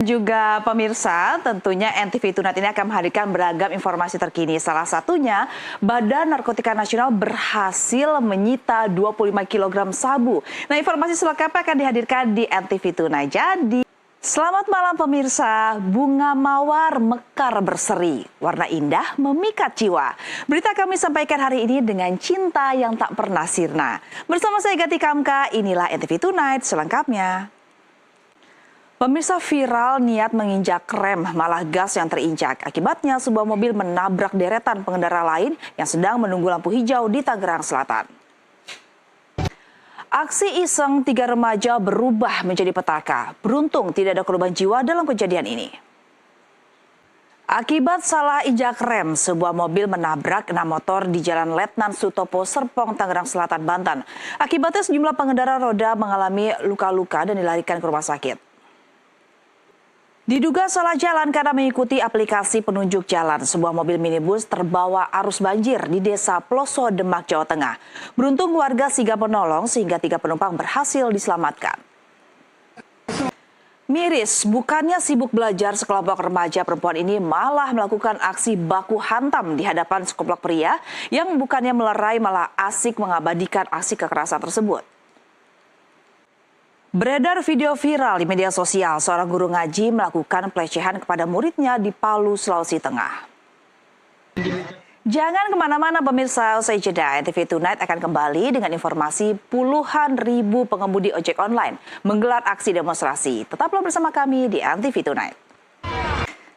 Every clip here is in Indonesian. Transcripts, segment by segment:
Juga pemirsa, tentunya NTV Tonight ini akan menghadirkan beragam informasi terkini. Salah satunya, Badan Narkotika Nasional berhasil menyita 25 kg sabu. Nah, informasi selengkapnya akan dihadirkan di NTV Tonight. Jadi, selamat malam pemirsa, bunga mawar mekar berseri. Warna indah memikat jiwa. Berita kami sampaikan hari ini dengan cinta yang tak pernah sirna. Bersama saya Gati Kamka, inilah NTV Tonight selengkapnya. Pemirsa, viral niat menginjak rem malah gas yang terinjak. Akibatnya sebuah mobil menabrak deretan pengendara lain yang sedang menunggu lampu hijau di Tangerang Selatan. Aksi iseng 3 remaja berubah menjadi petaka. Beruntung tidak ada korban jiwa dalam kejadian ini. Akibat salah injak rem, sebuah mobil menabrak 6 motor di Jalan Letnan Sutopo, Serpong, Tangerang Selatan, Banten. Akibatnya sejumlah pengendara roda mengalami luka-luka dan dilarikan ke rumah sakit. Diduga salah jalan karena mengikuti aplikasi penunjuk jalan, sebuah mobil minibus terbawa arus banjir di Desa Ploso, Demak, Jawa Tengah. Beruntung warga sigap menolong sehingga 3 penumpang berhasil diselamatkan. Miris, bukannya sibuk belajar, sekelompok remaja perempuan ini malah melakukan aksi baku hantam di hadapan sekelompok pria yang bukannya melerai malah asik mengabadikan aksi kekerasan tersebut. Beredar video viral di media sosial, seorang guru ngaji melakukan pelecehan kepada muridnya di Palu, Sulawesi Tengah. Jangan kemana-mana pemirsa, usai jeda NTV Tonight akan kembali dengan informasi puluhan ribu pengemudi ojek online menggelar aksi demonstrasi. Tetaplah bersama kami di NTV Tonight.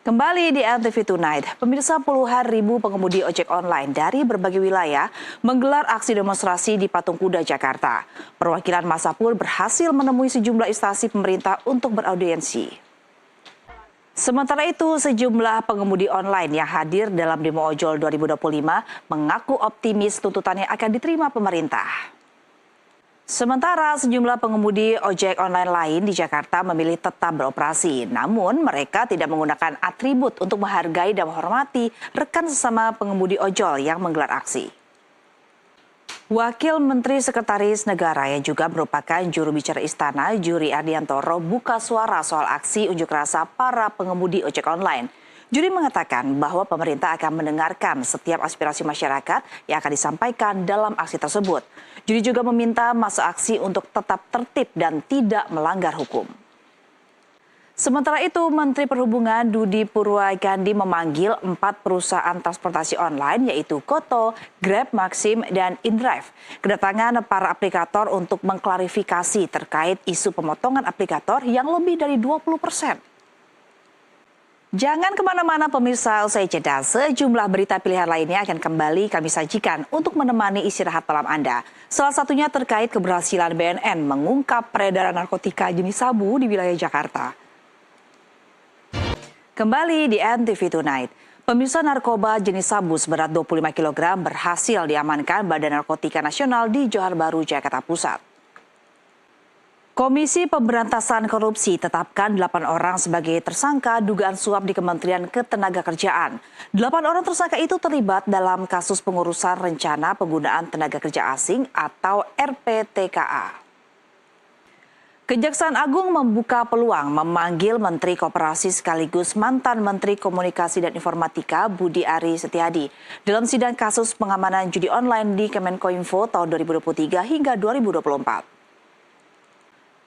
Kembali di NTV Tonight, pemirsa, puluhan ribu pengemudi ojek online dari berbagai wilayah menggelar aksi demonstrasi di Patung Kuda, Jakarta. Perwakilan massa pun berhasil menemui sejumlah instansi pemerintah untuk beraudiensi. Sementara itu, sejumlah pengemudi online yang hadir dalam demo ojol 2025 mengaku optimis tuntutannya akan diterima pemerintah. Sementara sejumlah pengemudi ojek online lain di Jakarta memilih tetap beroperasi, namun mereka tidak menggunakan atribut untuk menghargai dan menghormati rekan sesama pengemudi ojol yang menggelar aksi. Wakil Menteri Sekretaris Negara yang juga merupakan juru bicara Istana, Juri Ardiantoro, buka suara soal aksi unjuk rasa para pengemudi ojek online. Juri mengatakan bahwa pemerintah akan mendengarkan setiap aspirasi masyarakat yang akan disampaikan dalam aksi tersebut. Juri juga meminta massa aksi untuk tetap tertib dan tidak melanggar hukum. Sementara itu, Menteri Perhubungan Budi Purwagandi memanggil 4 perusahaan transportasi online yaitu Koto, Grab, Maxim, dan InDrive. Kedatangan para aplikator untuk mengklarifikasi terkait isu pemotongan aplikator yang lebih dari 20%. Jangan kemana-mana pemirsa, usai jeda sejumlah berita pilihan lainnya akan kembali kami sajikan untuk menemani istirahat malam Anda. Salah satunya terkait keberhasilan BNN mengungkap peredaran narkotika jenis sabu di wilayah Jakarta. Kembali di NTV Tonight, pemirsa, narkoba jenis sabu seberat 25 kg berhasil diamankan Badan Narkotika Nasional di Johar Baru, Jakarta Pusat. Komisi Pemberantasan Korupsi tetapkan 8 orang sebagai tersangka dugaan suap di Kementerian Ketenagakerjaan. 8 orang tersangka itu terlibat dalam kasus pengurusan rencana penggunaan tenaga kerja asing atau RPTKA. Kejaksaan Agung membuka peluang memanggil Menteri Koperasi sekaligus mantan Menteri Komunikasi dan Informatika Budi Ari Setiadi dalam sidang kasus pengamanan judi online di Kemenkominfo tahun 2023 hingga 2024.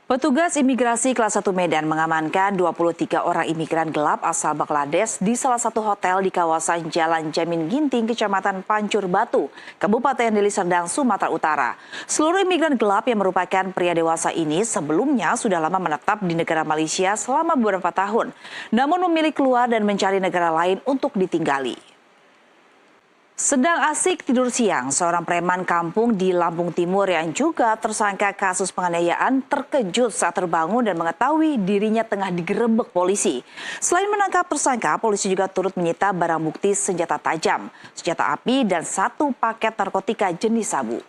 Petugas imigrasi kelas 1 Medan mengamankan 23 orang imigran gelap asal Bangladesh di salah satu hotel di kawasan Jalan Jamin Ginting, Kecamatan Pancur Batu, Kabupaten Deli Serdang, Sumatera Utara. Seluruh imigran gelap yang merupakan pria dewasa ini sebelumnya sudah lama menetap di negara Malaysia selama beberapa tahun, namun memilih keluar dan mencari negara lain untuk ditinggali. Sedang asik tidur siang, seorang preman kampung di Lampung Timur yang juga tersangka kasus penganiayaan terkejut saat terbangun dan mengetahui dirinya tengah digerebek polisi. Selain menangkap tersangka, polisi juga turut menyita barang bukti senjata tajam, senjata api, dan 1 paket narkotika jenis sabu.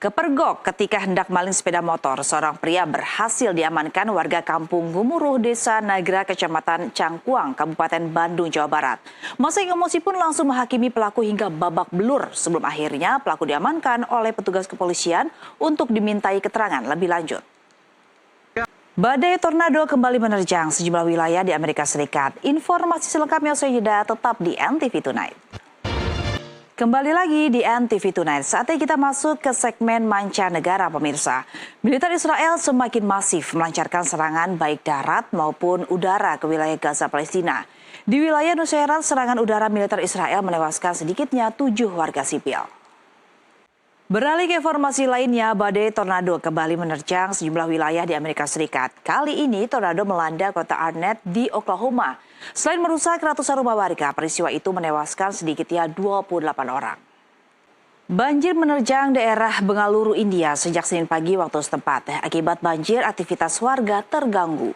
Kepergok ketika hendak maling sepeda motor, seorang pria berhasil diamankan warga kampung Gumuruh, Desa Nagra, Kecamatan Cangkuang, Kabupaten Bandung, Jawa Barat. Masa yang emosi pun langsung menghakimi pelaku hingga babak belur sebelum akhirnya pelaku diamankan oleh petugas kepolisian untuk dimintai keterangan lebih lanjut. Badai tornado kembali menerjang sejumlah wilayah di Amerika Serikat. Informasi selengkapnya usai jeda tetap di NTV Tonight. Kembali lagi di NTV Tonight, saatnya kita masuk ke segmen mancanegara pemirsa. Militer Israel semakin masif melancarkan serangan baik darat maupun udara ke wilayah Gaza Palestina. Di wilayah Nusairat, serangan udara militer Israel menewaskan sedikitnya 7 warga sipil. Beralih ke informasi lainnya, badai tornado kembali menerjang sejumlah wilayah di Amerika Serikat. Kali ini tornado melanda kota Arnett di Oklahoma. Selain merusak ratusan rumah warga, peristiwa itu menewaskan sedikitnya 28 orang. Banjir menerjang daerah Bengaluru, India sejak Senin pagi waktu setempat. Akibat banjir, aktivitas warga terganggu.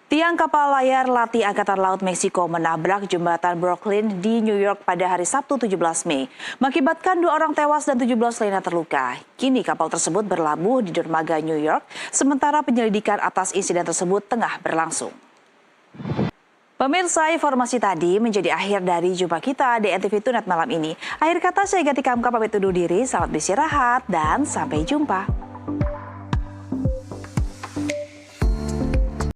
Tiang kapal layar latih Angkatan Laut Meksiko menabrak jembatan Brooklyn di New York pada hari Sabtu 17 Mei, mengakibatkan 2 orang tewas dan 17 lainnya terluka. Kini kapal tersebut berlabuh di dermaga New York, sementara penyelidikan atas insiden tersebut tengah berlangsung. Pemirsa, informasi tadi menjadi akhir dari jumpa kita di NTV Tonight malam ini. Akhir kata saya Gatika Kamka pamit undur diri, selamat beristirahat dan sampai jumpa.